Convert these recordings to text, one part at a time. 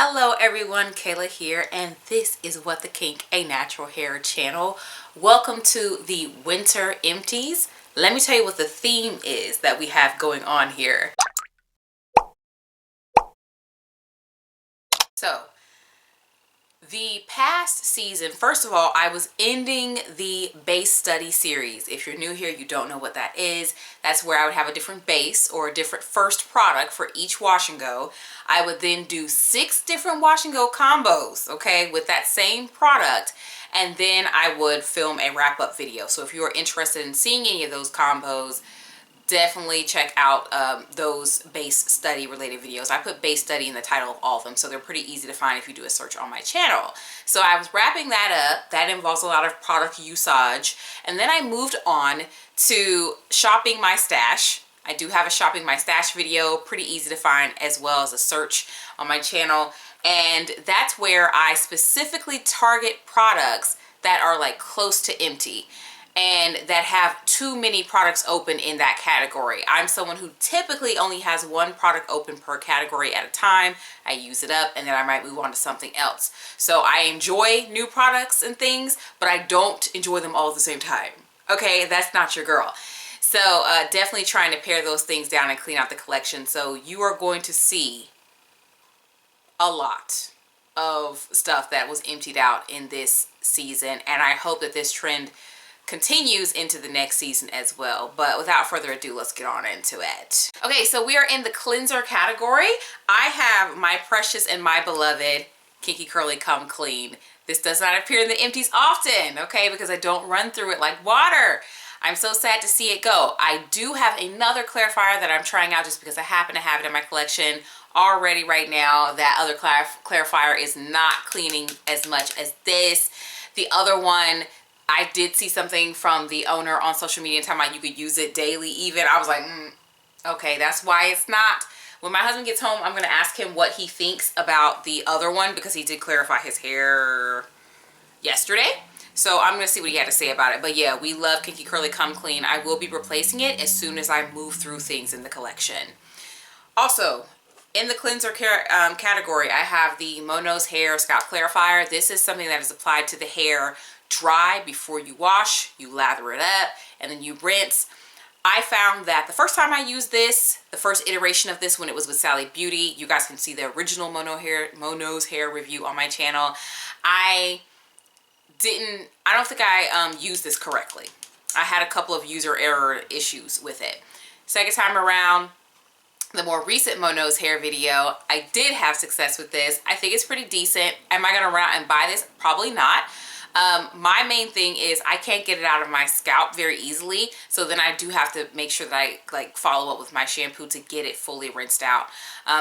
Hello everyone, Kayla here, and this is What the Kink, a natural hair channel. Welcome to the Winter Empties. Let me tell you what the theme is that we have going on here. So, the past season, first of all, I was ending the base study series. If you're new here, you don't know what that is. That's where I would have a different base or a different first product for each wash and go. I would then do 6 different wash and go combos, okay, with that same product. And then I would film a wrap up video. So if you are interested in seeing any of those combos, definitely check out those base study related videos. I put base study in the title of all of them, so they're pretty easy to find if you do a search on my channel. So I was wrapping that up. That involves a lot of product usage. And then I moved on to shopping my stash. I do have a shopping my stash video, pretty easy to find, as well as a search on my channel. And that's where I specifically target products that are like close to empty and that have too many products open in that category. I'm someone who typically only has one product open per category at a time. I use it up and then I might move on to something else. So I enjoy new products and things, but I don't enjoy them all at the same time. Okay, that's not your girl. So definitely trying to pare those things down and clean out the collection. So you are going to see a lot of stuff that was emptied out in this season, and I hope that this trend continues into the next season as well. But without further ado, let's get on into it. Okay, so we are in the cleanser category. I have my precious and my beloved Kinky Curly Come Clean. This does not appear in the empties often, okay, because I don't run through it like water. I'm so sad to see it go. I do have another clarifier that I'm trying out just because I happen to have it in my collection already right now. That other clarifier is not cleaning as much as this. The other one, I did see something from the owner on social media talking about you could use it daily even. I was like, okay, that's why it's not. When my husband gets home, I'm going to ask him what he thinks about the other one because he did clarify his hair yesterday. So I'm going to see what he had to say about it. But yeah, we love Kinky Curly Come Clean. I will be replacing it as soon as I move through things in the collection. Also, in the cleanser category, I have the Mono's Hair Scalp Clarifier. This is something that is applied to the hair dry before you wash. You lather it up and then you rinse. I found that the first time I used this, the first iteration of this when it was with Sally Beauty, you guys can see the original Mono's Hair review on my channel. I don't think I used this correctly. I had a couple of user error issues with it. Second time around, the more recent Mono's Hair video, I did have success with this. I think it's pretty decent. Am I gonna run out and buy this? Probably not. My main thing is I can't get it out of my scalp very easily, so then I do have to make sure that I like follow up with my shampoo to get it fully rinsed out,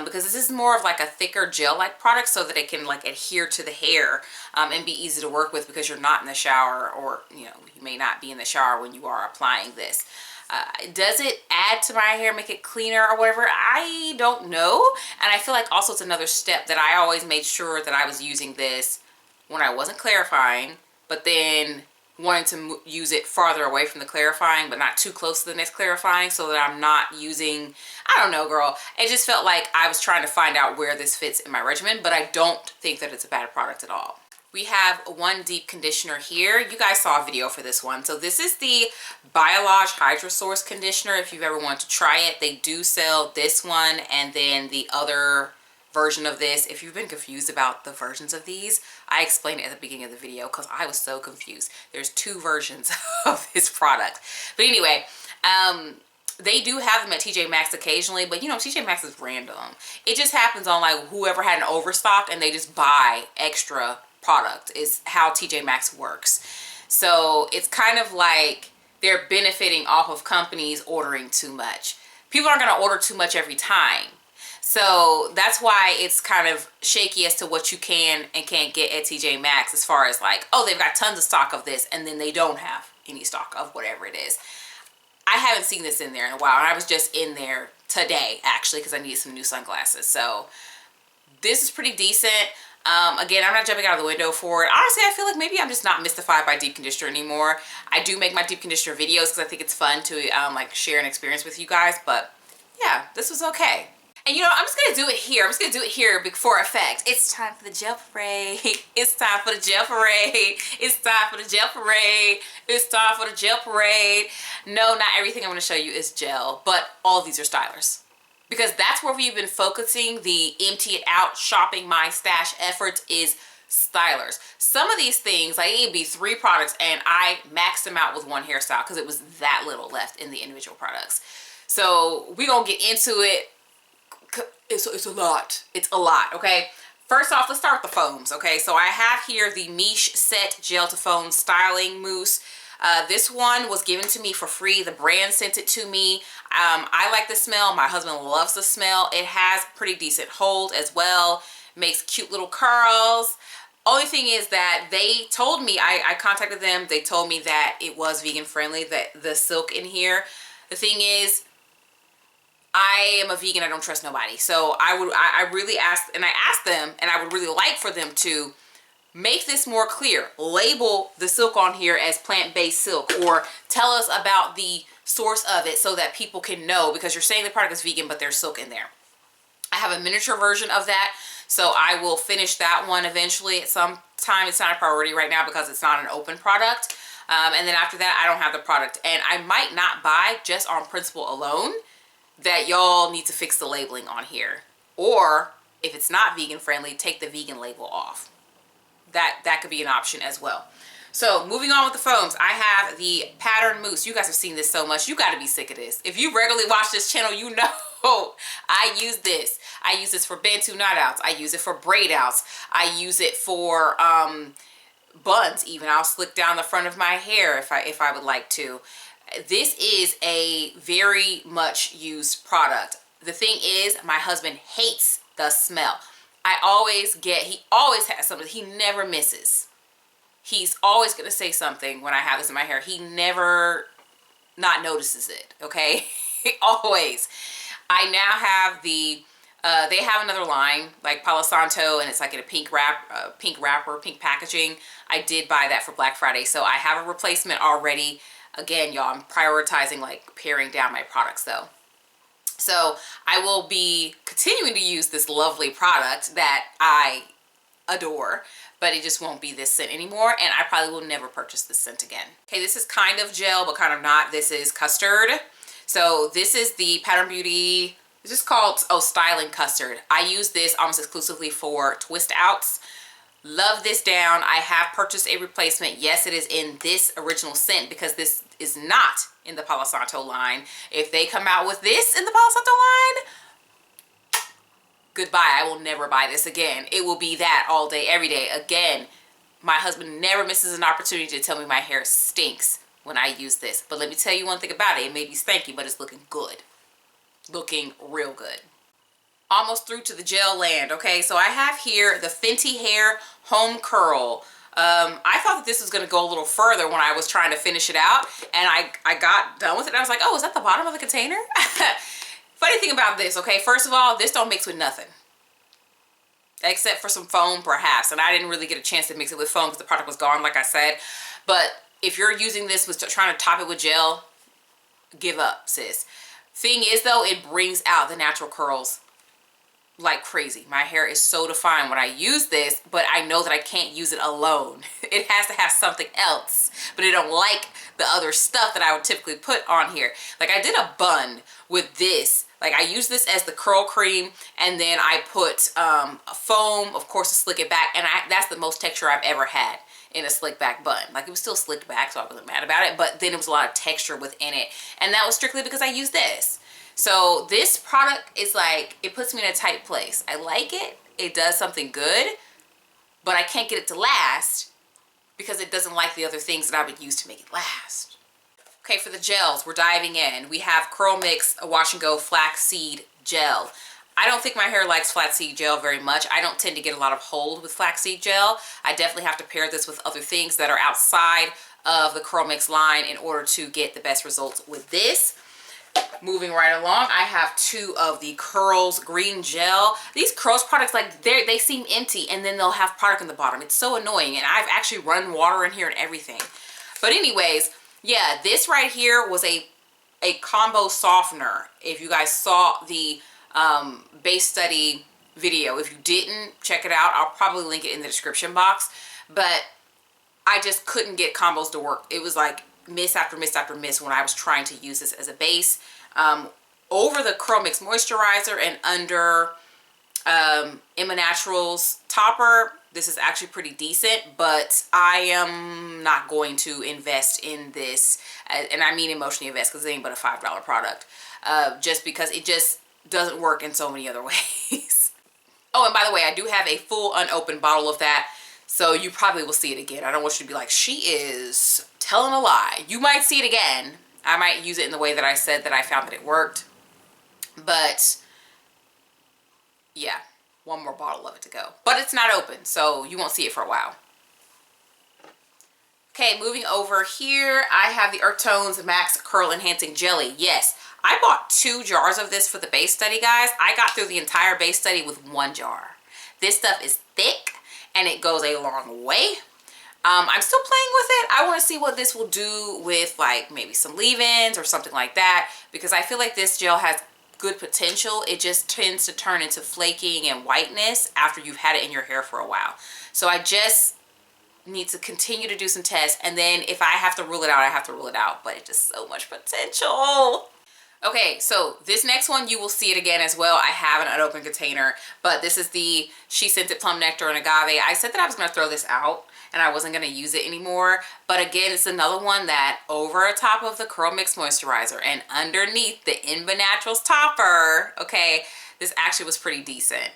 because this is more of like a thicker gel-like product so that it can like adhere to the hair and be easy to work with because you're not in the shower, or you may not be in the shower when you are applying this. Does it add to my hair, make it cleaner or whatever? I don't know. And I feel like also it's another step that I always made sure that I was using this when I wasn't clarifying, but then wanting to use it farther away from the clarifying but not too close to the next clarifying, so that I'm not using, I don't know girl, it just felt like I was trying to find out where this fits in my regimen. But I don't think that it's a bad product at all. We have one deep conditioner here. You guys saw a video for this one. So this is the Biolage Hydro Source conditioner. If you've ever wanted to try it, they do sell this one and then the other version of this. If you've been confused about the versions of these, I explained it at the beginning of the video because I was so confused. There's 2 versions of this product. But anyway, they do have them at TJ Maxx occasionally, but TJ Maxx is random. It just happens on like whoever had an overstock and they just buy extra product is how TJ Maxx works. So it's kind of like they're benefiting off of companies ordering too much. People aren't going to order too much every time. So that's why it's kind of shaky as to what you can and can't get at TJ Maxx, as far as like, oh, they've got tons of stock of this and then they don't have any stock of whatever it is. I haven't seen this in there in a while, and I was just in there today actually because I needed some new sunglasses. So this is pretty decent. Again, I'm not jumping out of the window for it. Honestly, I feel like maybe I'm just not mystified by deep conditioner anymore. I do make my deep conditioner videos because I think it's fun to like share an experience with you guys, but yeah, this was okay. And you know, I'm just gonna do it here. I'm just gonna do it here for effect. It's time for the gel parade. It's time for the gel parade. It's time for the gel parade. It's time for the gel parade. No, not everything I'm gonna show you is gel, but all of these are stylers. Because that's where we've been focusing the empty it out, shopping my stash efforts is stylers. Some of these things, like it'd be 3 products and I maxed them out with one hairstyle because it was that little left in the individual products. So we're gonna get into it. It's a lot. It's a lot, okay? First off, let's start with the foams, okay? So I have here the Miche Set Gel to Foam Styling Mousse. This one was given to me for free. The brand sent it to me. I like the smell. My husband loves the smell. It has pretty decent hold as well. Makes cute little curls. Only thing is that they told me, I contacted them. They told me that it was vegan friendly, that the silk in here. The thing is, I am a vegan. I don't trust nobody. So I really asked, and I asked them, and I would really like for them to make this more clear. Label the silk on here as plant-based silk, or tell us about the source of it so that people can know, because you're saying the product is vegan, but there's silk in there. I have a miniature version of that, so I will finish that one eventually at some time. It's not a priority right now because it's not an open product. And then after that, I don't have the product. And I might not buy just on principle alone that y'all need to fix the labeling on here. Or if it's not vegan friendly, take the vegan label off. That could be an option as well. So moving on with the foams, I have the Pattern Mousse. You guys have seen this so much. You got to be sick of this. If you regularly watch this channel, you know I use this. I use this for Bantu knot outs. I use it for braid outs. I use it for buns even. I'll slick down the front of my hair if I would like to. This is a very much used product. The thing is, my husband hates the smell. He always has something. He never misses. He's always going to say something when I have this in my hair. He never not notices it, okay? Always. I now have the, they have another line, like Palo Santo, and it's like in a pink wrapper, pink packaging. I did buy that for Black Friday, so I have a replacement already. Again, y'all, I'm prioritizing like paring down my products though. So I will be continuing to use this lovely product that I adore, but it just won't be this scent anymore, and I probably will never purchase this scent again. Okay, this is kind of gel, but kind of not. This is custard. So this is the Pattern Beauty, it's just called, Styling Custard. I use this almost exclusively for twist outs. Love this down. I have purchased a replacement. Yes, it is in this original scent because this is not in the Palo Santo line. If they come out with this in the Palo Santo line, goodbye. I will never buy this again. It will be that all day, every day. Again, my husband never misses an opportunity to tell me my hair stinks when I use this. But let me tell you one thing about it. It may be stanky, but it's looking good. Looking real good. Almost through to the gel land, okay? So I have here the Fenty Hair Home Curl. I thought that this was going to go a little further when I was trying to finish it out, and I got done with it, and I was like, oh, is that the bottom of the container? Funny thing about this, okay, first of all, this don't mix with nothing. Except for some foam, perhaps, and I didn't really get a chance to mix it with foam because the product was gone, like I said. But if you're using this with trying to top it with gel, give up, sis. Thing is, though, it brings out the natural curls like crazy. My hair is so defined when I use this, but I know that I can't use it alone. It has to have something else, but I don't like the other stuff that I would typically put on here. Like I did a bun with this. Like I use this as the curl cream, and then I put a foam, of course, to slick it back, and that's the most texture I've ever had in a slick back bun. Like it was still slicked back, so I wasn't mad about it, but then it was a lot of texture within it, and that was strictly because I used this. So this product is like, it puts me in a tight place. I like it. It does something good, but I can't get it to last because it doesn't like the other things that I would use to make it last. Okay, for the gels, we're diving in. We have Curl Mix, a Wash and Go Flaxseed Gel. I don't think my hair likes flaxseed gel very much. I don't tend to get a lot of hold with flaxseed gel. I definitely have to pair this with other things that are outside of the Curl Mix line in order to get the best results with this. Moving right along, I have 2 of the Curls Green Gel. These Curls products, like they seem empty, and then they'll have product in the bottom. It's so annoying, and I've actually run water in here and everything. But anyways, yeah, this right here was a combo softener. If you guys saw the base study video. If you didn't check it out, I'll probably link it in the description box. But I just couldn't get combos to work. It was like miss after miss after miss when I was trying to use this as a base. Over the Curl Mix Moisturizer and under Emma Naturals topper, this is actually pretty decent, but I am not going to invest in this, and I mean emotionally invest because it ain't but a $5 product, just because it just doesn't work in so many other ways. Oh, and by the way, I do have a full unopened bottle of that, so you probably will see it again. I don't want you to be like, she is telling a lie. You might see it again. I might use it in the way that I said that I found that it worked, but yeah, one more bottle of it to go. But it's not open, so you won't see it for a while. Okay, moving over here, I have the Earth Tones Max Curl Enhancing Jelly. Yes, I bought 2 jars of this for the base study, guys. I got through the entire base study with 1 jar. This stuff is thick, and it goes a long way. I'm still playing with it. I want to see what this will do with like maybe some leave-ins or something like that, because I feel like this gel has good potential. It just tends to turn into flaking and whiteness after you've had it in your hair for a while. So I just need to continue to do some tests, and then if I have to rule it out, I have to rule it out, but it's just so much potential. Okay, so this next one, you will see it again as well. I have an unopened container, but this is the She Scented Plum Nectar and Agave. I said that I was going to throw this out and I wasn't going to use it anymore, but again, it's another one that over top of the Curl Mix Moisturizer and underneath the Emma Naturals topper, okay, this actually was pretty decent.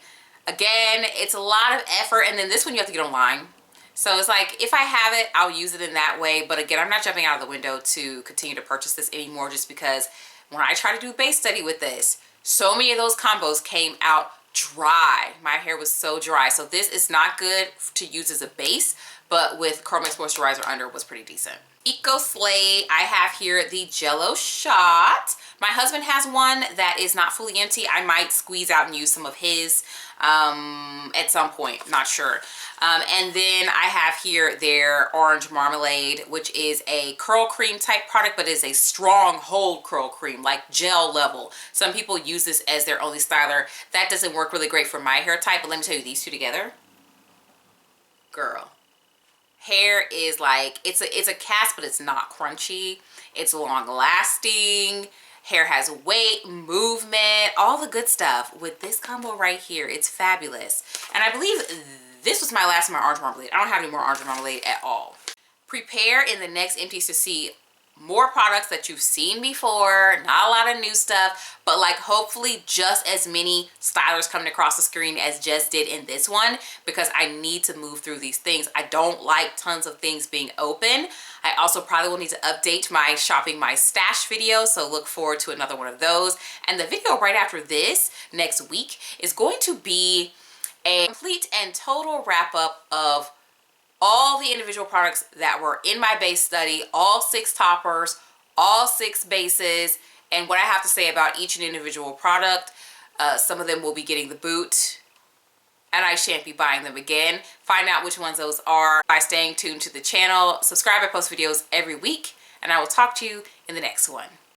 Again, it's a lot of effort, and then this one you have to get online. So it's like, if I have it, I'll use it in that way, but again, I'm not jumping out of the window to continue to purchase this anymore, just because when I try to do a base study with this, so many of those combos came out dry. My hair was so dry. So this is not good to use as a base, but with Curl Mix Moisturizer under was pretty decent. Eco Slay, I have here the Jello shot. My husband has one that is not fully empty. I might squeeze out and use some of his at some point, not sure. And then I have here their Orange Marmalade, which is a curl cream type product, but is a strong hold curl cream, like gel level. Some people use this as their only styler. That doesn't work really great for my hair type, but let me tell you, these two together, girl, hair is like, it's a cast, but it's not crunchy. It's long lasting. Hair has weight, movement, all the good stuff with this combo right here. It's fabulous. And I believe this was my last of my Orange Marmalade. I don't have any more Orange Marmalade at all. Prepare in the next empties to see more products that you've seen before, not a lot of new stuff, but like hopefully just as many stylers coming across the screen as Jess did in this one, because I need to move through these things. I don't like tons of things being open. I also probably will need to update my shopping my stash video, so look forward to another one of those. And the video right after this next week is going to be a complete and total wrap up of all the individual products that were in my base study, all 6 toppers, all 6 bases, and what I have to say about each and individual product. Some of them will be getting the boot, and I shan't be buying them again. Find out which ones those are by staying tuned to the channel. Subscribe. I post videos every week, and I will talk to you in the next one.